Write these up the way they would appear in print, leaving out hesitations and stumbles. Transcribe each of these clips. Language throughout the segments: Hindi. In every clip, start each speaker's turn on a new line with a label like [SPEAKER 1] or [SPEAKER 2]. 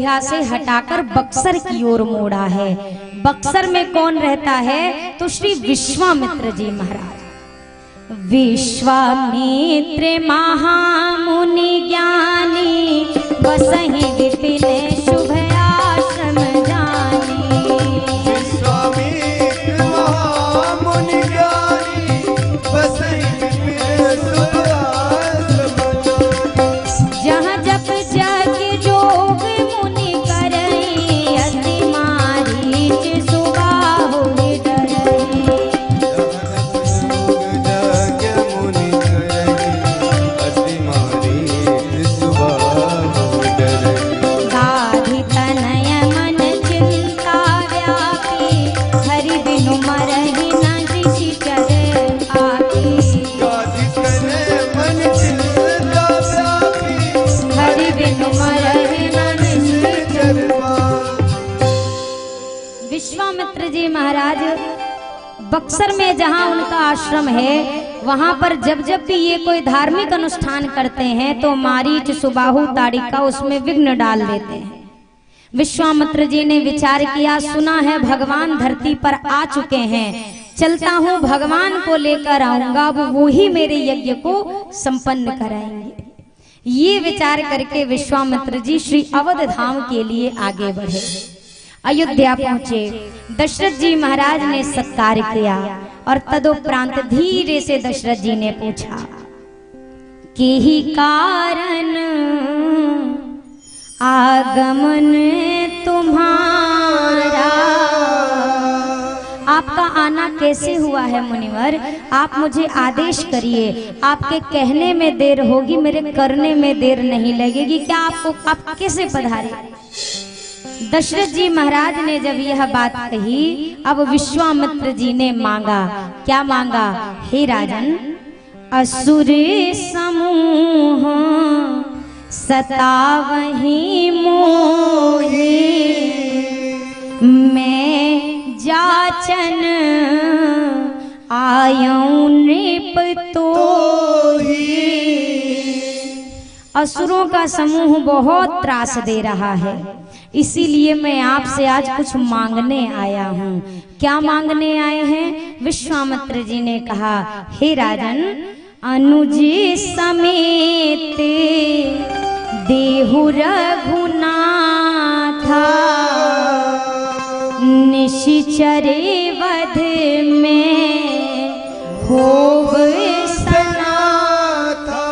[SPEAKER 1] यहाँ से हटाकर बक्सर की ओर मोड़ा है। बक्सर में कौन रहता है? तो श्री विश्वामित्र जी महाराज। विश्वामित्र महामुनि ज्ञानी बसहि विपिन शुभ आश्रम जानी।
[SPEAKER 2] विश्वामित्र महामुनि ज्ञानी बसहि विपिन शुभ आश्रम जानी।
[SPEAKER 1] जहाँ जप जग जोग मुनि करई अति मारीच सुबाहु डरई। गाधि तनय मन चिंता व्यापी हरि बिनु मरहि न निशिचर आपी। हरि बिनु मरहि न निशिचर। विश्वामित्र जी महाराज बक्सर में जहाँ उनका आश्रम है, वहां पर जब जब भी ये कोई धार्मिक अनुष्ठान करते हैं तो मारीच सुबाहु ताड़िका उसमें विघ्न डाल देते हैं। विश्वामित्र जी ने विचार किया, सुना है भगवान धरती पर आ चुके हैं, चलता हूँ भगवान को लेकर आऊंगा, वो ही मेरे यज्ञ को संपन्न कराएंगे। ये विचार करके विश्वामित्र जी श्री अवध धाम के लिए आगे बढ़े। अयोध्या पहुंचे। दशरथ जी महाराज ने सत्कार किया और तदुपरांत धीरे से दशरथ जी ने पूछा, के ही कारण आगमन तुम्हारा? आपका आना कैसे हुआ है मुनिवर? आप मुझे आदेश करिए। आपके कहने में देर होगी, मेरे करने में देर नहीं लगेगी। क्या आप कैसे पधारे? दशरथ जी महाराज ने जब यह बात कही, अब विश्वामित्र जी ने मांगा। क्या मांगा? हे राजन, असुर समूह सतावहि मोहि, मैं जाचन आयौ नृप तोहि। असुरों का समूह बहुत त्रास दे रहा है, इसीलिए मैं आपसे आज कुछ मांगने आया हूँ। क्या मांगने आए हैं? विश्वामित्र जी ने कहा, हे राजन, अनुज समेत देहु रघुनाथा, निशिचरे वध में होव सनाथा।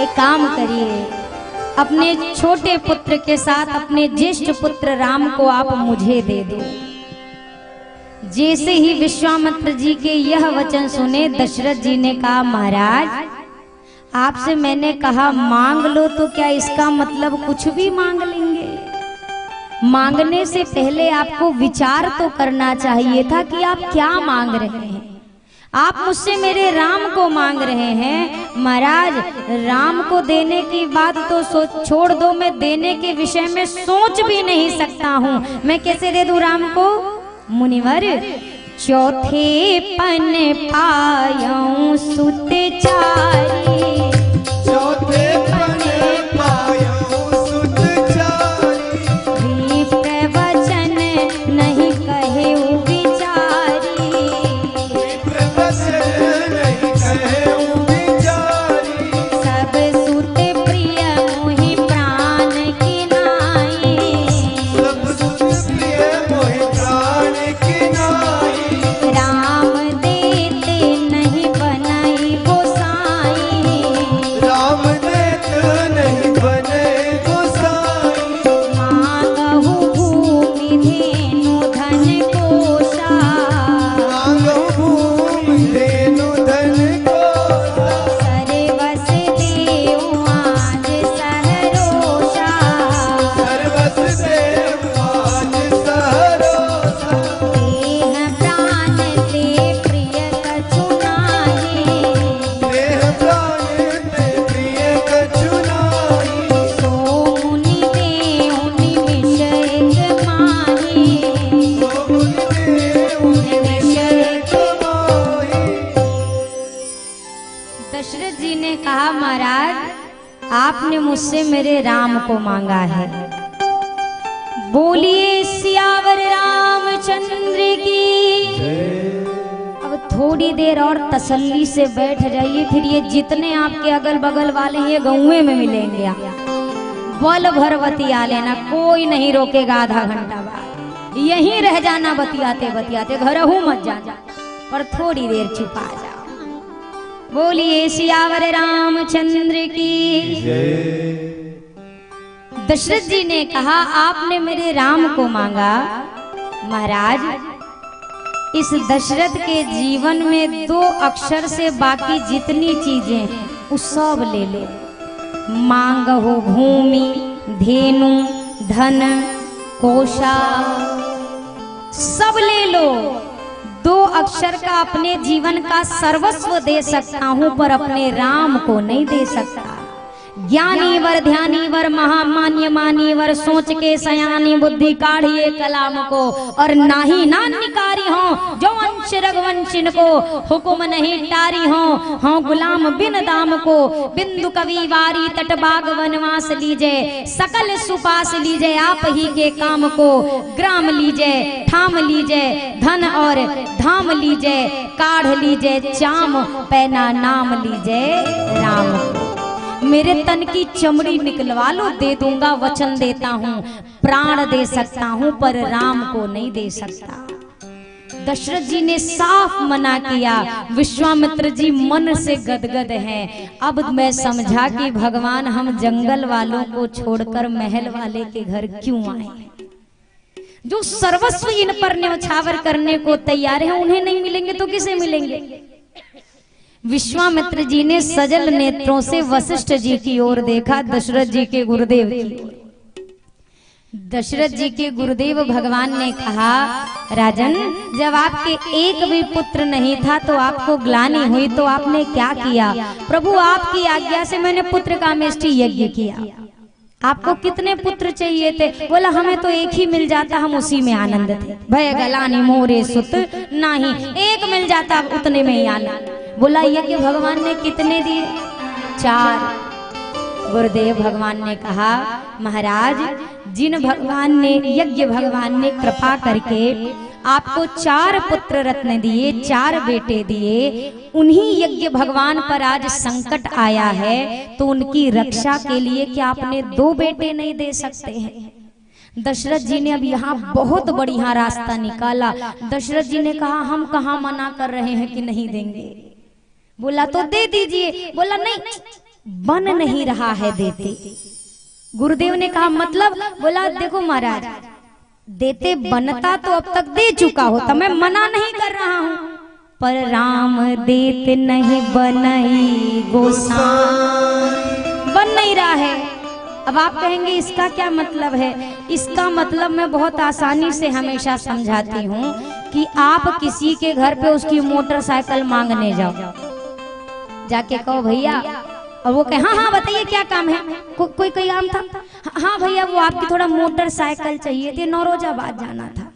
[SPEAKER 1] एक काम करिए, अपने छोटे पुत्र के साथ अपने ज्येष्ठ पुत्र राम को आप मुझे दे दो। जैसे ही विश्वामित्र जी के यह वचन सुने, दशरथ जी ने कहा, महाराज, आपसे मैंने कहा मांग लो, तो क्या इसका मतलब कुछ भी मांग लेंगे? मांगने से पहले आपको विचार तो करना चाहिए था कि आप क्या मांग रहे हैं। आप मुझसे मेरे राम को मांग रहे हैं। महाराज, राम को देने की बात तो छोड़ दो, मैं देने के विषय में सोच भी नहीं सकता हूँ। मैं कैसे दे दूं राम को? मुनिवर, चौथे पन पायौ सुत चारी,
[SPEAKER 2] चौथे पन पायौ सुत चारी,
[SPEAKER 1] विप्र वचन नहीं कहे विचारी,
[SPEAKER 2] विप्र वचन नहीं कहे विचारी,
[SPEAKER 1] सब सुत प्रिय मोहि प्राण की नाई,
[SPEAKER 2] सब सुत प्रिय मोहि प्राण की नाई,
[SPEAKER 1] राम देते नहीं बनाई गोसाई, मुझसे मेरे राम को मांगा है। बोलिए सियावर रामचंद्र की। अब थोड़ी देर और तसल्ली से बैठ जाइए, फिर ये जितने आपके अगल बगल वाले ये गौए में मिलेंगे, आप बल भर बतिया लेना, कोई नहीं रोकेगा। आधा घंटा बाद यहीं रह जाना बतियाते बतियाते, घर हूँ मत जाना, पर थोड़ी देर छुपा जाओ। बोलिए सियावर रामचंद्र की। दशरथ जी ने कहा, आपने मेरे राम को मांगा। महाराज, इस दशरथ के जीवन में 2 अक्षर से बाकी जितनी चीजें हैं वो सब ले ले। मांगहो भूमि धेनु धन कोशा, सब ले लो। 2 अक्षर का अपने जीवन का सर्वस्व दे सकता हूं, पर अपने राम को नहीं दे सकता। ज्ञानी वर ध्यानी वर महामान्य मानी वर, सोच के सयानी बुद्धि काढ़िए कलाम को। और नाही नानिकारी हो जो अंश रघुवंशिन को, हुकुम नहीं टारी हो गुलाम बिन दाम को। बिंदु कवि वारी तट बाग वनवास लीजे, सकल सुपास लीजे आप ही के काम को। ग्राम लीजे ठाम लीजे धन और धाम लीजे, काढ़ लीजे चाम पैना नाम लीजे राम। मेरे तन की चमड़ी निकलवा लो, दे दूंगा वचन देता हूँ। प्राण दे सकता हूँ पर राम को नहीं दे सकता। दशरथ जी ने साफ मना किया। विश्वामित्र जी मन से गदगद हैं। अब मैं समझा कि भगवान हम जंगल वालों को छोड़कर महल वाले के घर क्यों आए। जो सर्वस्व इन पर न्यौछावर करने को तैयार है, उन्हें नहीं मिलेंगे तो किसे मिलेंगे। विश्वामित्र जी ने सजल नेत्रों से वशिष्ठ जी की ओर देखा, दशरथ जी के गुरुदेव की ओर। दशरथ जी के गुरुदेव भगवान ने कहा, राजन, जब आपके एक भी पुत्र नहीं था तो आपको ग्लानि हुई, तो आपने क्या किया। प्रभु, आपकी आज्ञा से मैंने पुत्र कामेष्टि यज्ञ किया। आपको कितने पुत्र चाहिए थे। बोला, हमें तो एक ही मिल जाता, हम उसी में आनंद थे। भय गलानी मोरे सुत नहीं, एक मिल जाता उतने में ही आनंद। बोला, यज्ञ भगवान ने कितने दिए। 4। गुरुदेव भगवान ने कहा, महाराज, जिन भगवान ने यज्ञ भगवान ने कृपा करके आपको 4 पुत्र रत्न दिए, 4 बेटे दिए, उन्हीं यज्ञ भगवान पर आज संकट आया है, तो उनकी रक्षा के लिए क्या आपने 2 बेटे नहीं दे सकते हैं। दशरथ जी ने अब यहाँ बहुत बढ़िया रास्ता निकाला। दशरथ जी ने कहा, हम कहाँ मना कर रहे हैं कि नहीं देंगे। बोला, तो दे दीजिए। बोला, नहीं, बन नहीं रहा है देते। गुरुदेव ने कहा, मतलब। बोला, देखो महाराज, देते बनता तो अब तक दे चुका होता, मैं मना नहीं कर रहा हूँ, पर राम देते नहीं बनई गोसाई, बन नहीं रहा है। अब आप कहेंगे इसका क्या मतलब है। इसका मतलब मैं बहुत आसानी से हमेशा समझाती हूँ कि आप किसी के घर पे उसकी मोटरसाइकिल मांगने जाओ, जाके कहो, भैया, और वो कहे, हाँ हाँ बताइए क्या काम है। कोई काम था। हाँ भैया, वो आपकी थोड़ा मोटरसाइकिल चाहिए थी, नौरोजाबाद जाना था।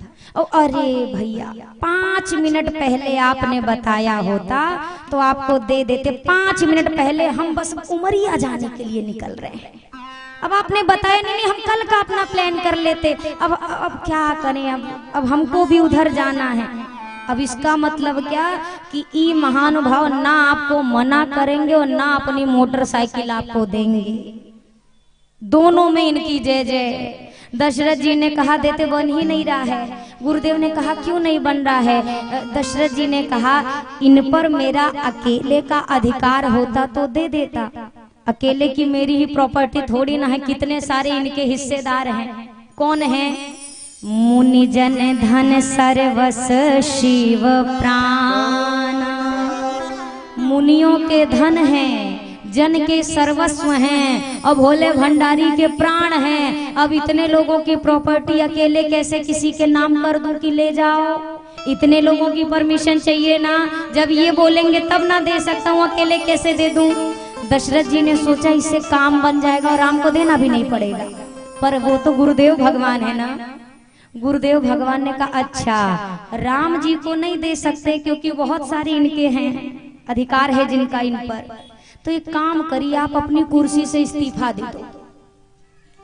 [SPEAKER 1] अरे भैया, 5 मिनट पहले आपने बताया होता तो आपको दे देते। 5 मिनट पहले हम बस उमरिया जाने के लिए निकल रहे हैं। अब आपने बताया नहीं, हम कल का अपना प्लान कर लेते। अब क्या करें, अब हमको भी उधर जाना है। अब इसका मतलब क्या कि ई महानुभाव ना आपको मना करेंगे और ना अपनी मोटरसाइकिल आपको देंगे। दोनों में इनकी जय जय। दशरथ जी ने कहा, देते बन ही नहीं रहा है। गुरुदेव ने कहा, क्यों नहीं बन रहा है। दशरथ जी ने कहा, इन पर मेरा अकेले का अधिकार होता तो दे देता। अकेले की मेरी ही प्रॉपर्टी थोड़ी ना है, कितने सारे इनके हिस्सेदार हैं। कौन है। मुनि जन धन सर्वस शिव प्राण, मुनियों के धन हैं, जन के सर्वस्व हैं, और भोले भंडारी के प्राण हैं। अब इतने लोगों की प्रॉपर्टी अकेले कैसे किसी के नाम कर दूं कि ले जाओ। इतने लोगों की परमिशन चाहिए ना, जब ये बोलेंगे तब ना दे सकता हूँ, अकेले कैसे दे दूं। दशरथ जी ने सोचा इससे काम बन जाएगा और राम को देना भी नहीं पड़ेगा, पर वो तो गुरुदेव भगवान है ना। गुरुदेव भगवान ने कहा, अच्छा, राम जी को नहीं दे सकते क्योंकि बहुत सारे इनके हैं, अधिकार है जिनका इन पर। तो एक काम करिए, आप अपनी कुर्सी से इस्तीफा दे दो,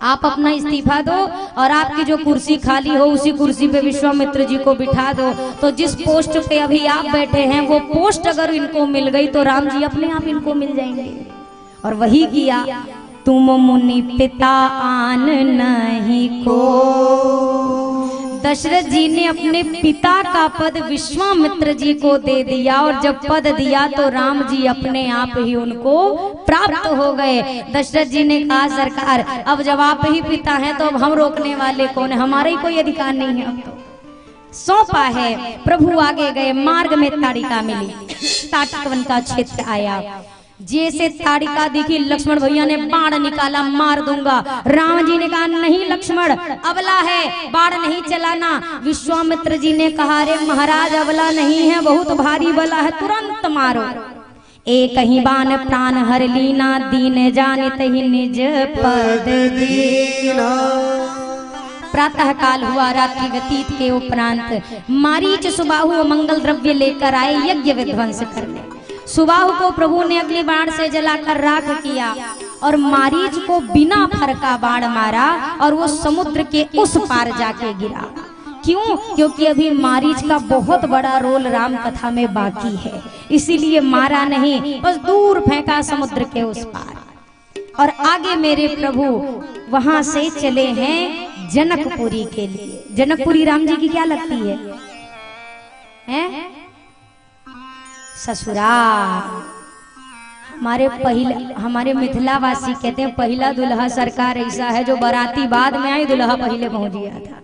[SPEAKER 1] आप अपना इस्तीफा दो और आपकी जो कुर्सी खाली हो उसी कुर्सी पे विश्वामित्र जी को बिठा दो। तो जिस पोस्ट पे अभी आप बैठे हैं वो पोस्ट अगर इनको मिल गई तो राम जी अपने आप इनको मिल जाएंगे। और वही किया, तुम मुनि पिता आन नहीं को। दशरथ जी ने अपने पिता का पद विश्वामित्र जी को दे दिया और जब पद दिया तो राम जी अपने आप ही उनको प्राप्त हो गए। दशरथ जी ने कहा सरकार अब जब आप ही पिता हैं तो अब हम रोकने वाले कौन है, हमारा ही कोई अधिकार नहीं है, अब तो सौंपा है। प्रभु आगे गए, मार्ग में ताड़िका मिली, ताटवन का क्षेत्र आया। जैसे ताड़िका दिखी लक्ष्मण भैया ने बाण निकाला, मार दूंगा। राम जी ने कहा नहीं लक्ष्मण, अबला है, बाण नहीं चलाना। विश्वामित्र जी ने कहा अरे महाराज अबला नहीं है, बहुत भारी बला है, तुरंत मारो। एक ही बाण प्राण हर लीना, दीन जानित ही निज पद दीना। प्रातः काल हुआ, रात्रि व्यतीत के उपरांत मारीच सुबाहु मंगल द्रव्य लेकर आए यज्ञ विध्वंस करने। सुबाहु को प्रभु ने अग्नि बाण से जलाकर राख किया और मारीच को बिना फरका बाण मारा और वो समुद्र के उस पार जाके गिरा। क्यों? क्योंकि अभी मारीच का बहुत बड़ा रोल राम कथा में बाकी है, इसीलिए मारा नहीं, बस दूर फेंका समुद्र के उस पार। और आगे मेरे प्रभु वहां से चले हैं जनकपुरी के लिए। जनकपुरी राम जी की क्या लगती है, हैं? ससुराल। हमारे मिथिलावासी कहते हैं पहला दुल्हा सरकार ऐसा है जो बाराती बाद में आई, दुल्हा पहले पहुंच गया था।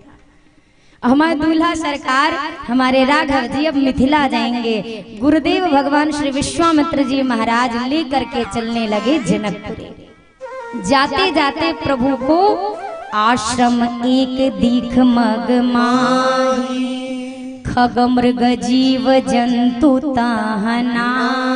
[SPEAKER 1] हमारे दूल्हा सरकार हमारे राघव जी अब मिथिला जाएंगे। गुरुदेव भगवान श्री विश्वामित्र जी महाराज लेकर के चलने लगे जनकपुरी। जाते जाते प्रभु को आश्रम एक दीख मग माही, खग मृग जीव जंतु ताहनाही।